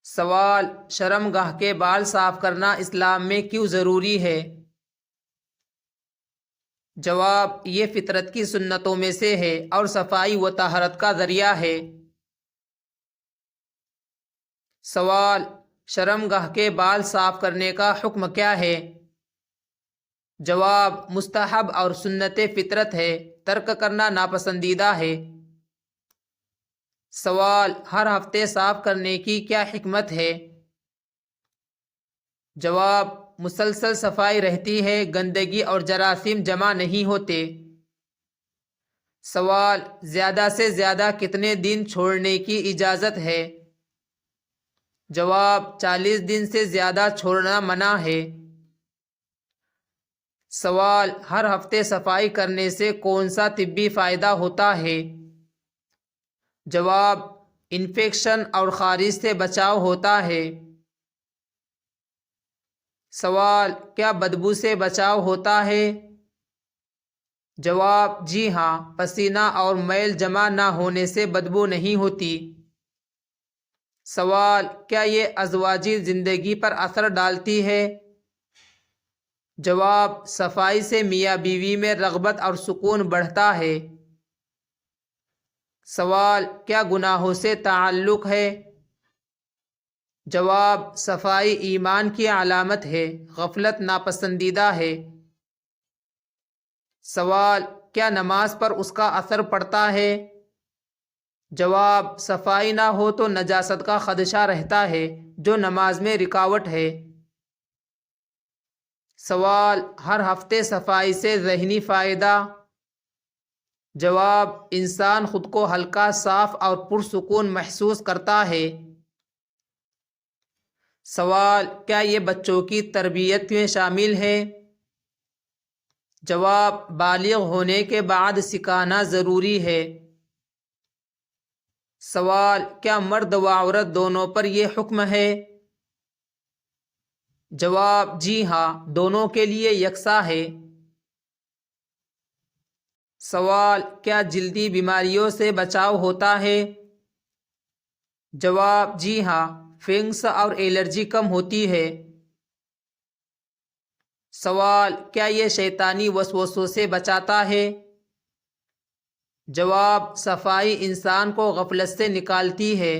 سوال: شرم گاہ کے بال صاف کرنا اسلام میں کیوں ضروری ہے؟ جواب: یہ فطرت کی سنتوں میں سے ہے اور صفائی و طہارت کا ذریعہ ہے۔ سوال: شرم گاہ کے بال صاف کرنے کا حکم کیا ہے؟ جواب: مستحب اور سنت فطرت ہے، ترک کرنا ناپسندیدہ ہے۔ سوال: ہر ہفتے صاف کرنے کی کیا حکمت ہے؟ جواب: مسلسل صفائی رہتی ہے، گندگی اور جراثیم جمع نہیں ہوتے۔ سوال: زیادہ سے زیادہ کتنے دن چھوڑنے کی اجازت ہے؟ جواب: 40 دن سے زیادہ چھوڑنا منع ہے۔ سوال: ہر ہفتے صفائی کرنے سے کون سا طبی فائدہ ہوتا ہے؟ جواب: انفیکشن اور خارش سے بچاؤ ہوتا ہے۔ سوال: کیا بدبو سے بچاؤ ہوتا ہے؟ جواب: جی ہاں، پسینہ اور میل جمع نہ ہونے سے بدبو نہیں ہوتی۔ سوال: کیا یہ ازواجی زندگی پر اثر ڈالتی ہے؟ جواب: صفائی سے میاں بیوی میں رغبت اور سکون بڑھتا ہے۔ سوال: کیا گناہوں سے تعلق ہے؟ جواب: صفائی ایمان کی علامت ہے، غفلت ناپسندیدہ ہے۔ سوال: کیا نماز پر اس کا اثر پڑتا ہے؟ جواب: صفائی نہ ہو تو نجاست کا خدشہ رہتا ہے، جو نماز میں رکاوٹ ہے۔ سوال: ہر ہفتے صفائی سے ذہنی فائدہ؟ جواب: انسان خود کو ہلکا، صاف اور پرسکون محسوس کرتا ہے۔ سوال: کیا یہ بچوں کی تربیت میں شامل ہے؟ جواب: بالغ ہونے کے بعد سکھانا ضروری ہے۔ سوال: کیا مرد و عورت دونوں پر یہ حکم ہے؟ جواب: جی ہاں، دونوں کے لیے یکساں ہے۔ سوال: کیا جلدی بیماریوں سے بچاؤ ہوتا ہے؟ جواب: جی ہاں، فنگس اور الرجی کم ہوتی ہے۔ سوال: کیا یہ شیطانی وسوسوں سے بچاتا ہے؟ جواب: صفائی انسان کو غفلت سے نکالتی ہے۔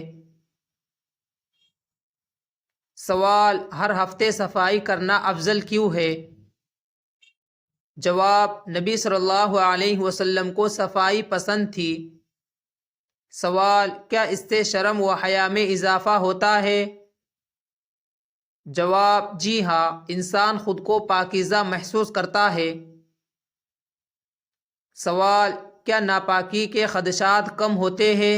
سوال: ہر ہفتے صفائی کرنا افضل کیوں ہے؟ جواب: نبی صلی اللہ علیہ وسلم کو صفائی پسند تھی۔ سوال: کیا اس سے شرم و حیا میں اضافہ ہوتا ہے؟ جواب: جی ہاں، انسان خود کو پاکیزہ محسوس کرتا ہے۔ سوال: کیا ناپاکی کے خدشات کم ہوتے ہیں؟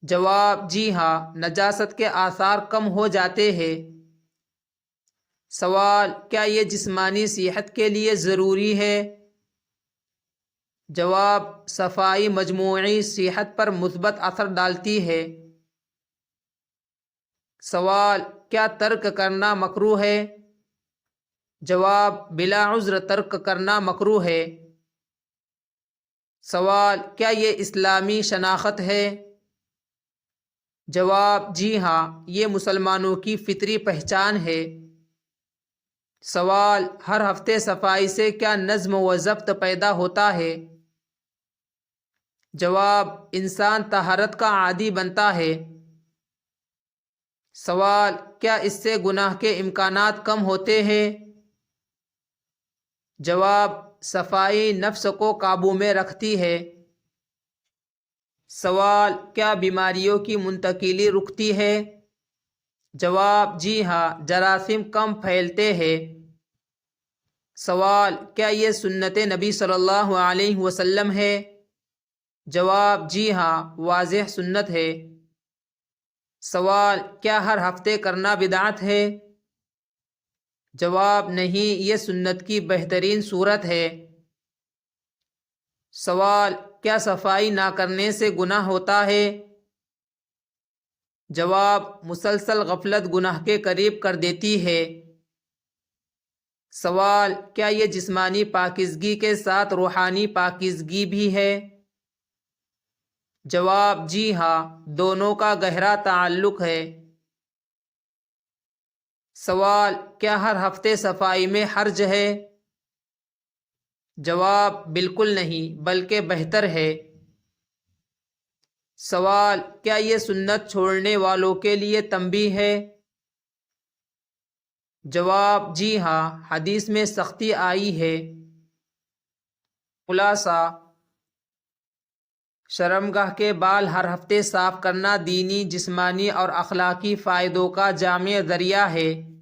جواب: جی ہاں، نجاست کے آثار کم ہو جاتے ہیں۔ سوال: کیا یہ جسمانی صحت کے لیے ضروری ہے؟ جواب: صفائی مجموعی صحت پر مثبت اثر ڈالتی ہے۔ سوال: کیا ترک کرنا مکروہ ہے؟ جواب: بلا عذر ترک کرنا مکروہ ہے۔ سوال: کیا یہ اسلامی شناخت ہے؟ جواب: جی ہاں، یہ مسلمانوں کی فطری پہچان ہے۔ سوال: ہر ہفتے صفائی سے کیا نظم و ضبط پیدا ہوتا ہے؟ جواب: انسان طہارت کا عادی بنتا ہے۔ سوال: کیا اس سے گناہ کے امکانات کم ہوتے ہیں؟ جواب: صفائی نفس کو قابو میں رکھتی ہے۔ سوال: کیا بیماریوں کی منتقلی رکتی ہے؟ جواب: جی ہاں، جراثیم کم پھیلتے ہیں۔ سوال: کیا یہ سنت نبی صلی اللہ علیہ وسلم ہے؟ جواب: جی ہاں، واضح سنت ہے۔ سوال: کیا ہر ہفتے کرنا بدعت ہے؟ جواب: نہیں، یہ سنت کی بہترین صورت ہے۔ سوال: کیا صفائی نہ کرنے سے گناہ ہوتا ہے؟ جواب: مسلسل غفلت گناہ کے قریب کر دیتی ہے۔ سوال: کیا یہ جسمانی پاکیزگی کے ساتھ روحانی پاکیزگی بھی ہے؟ جواب جی ہاں، دونوں کا گہرا تعلق ہے۔ سوال کیا ہر ہفتے صفائی میں حرج ہے؟ جواب بالکل نہیں، بلکہ بہتر ہے۔ سوال کیا یہ سنت چھوڑنے والوں کے لیے تنبیہ ہے؟ جواب جی ہاں، حدیث میں سختی آئی ہے۔ خلاصہ: شرمگاہ کے بال ہر ہفتے صاف کرنا دینی، جسمانی اور اخلاقی فائدوں کا جامع ذریعہ ہے۔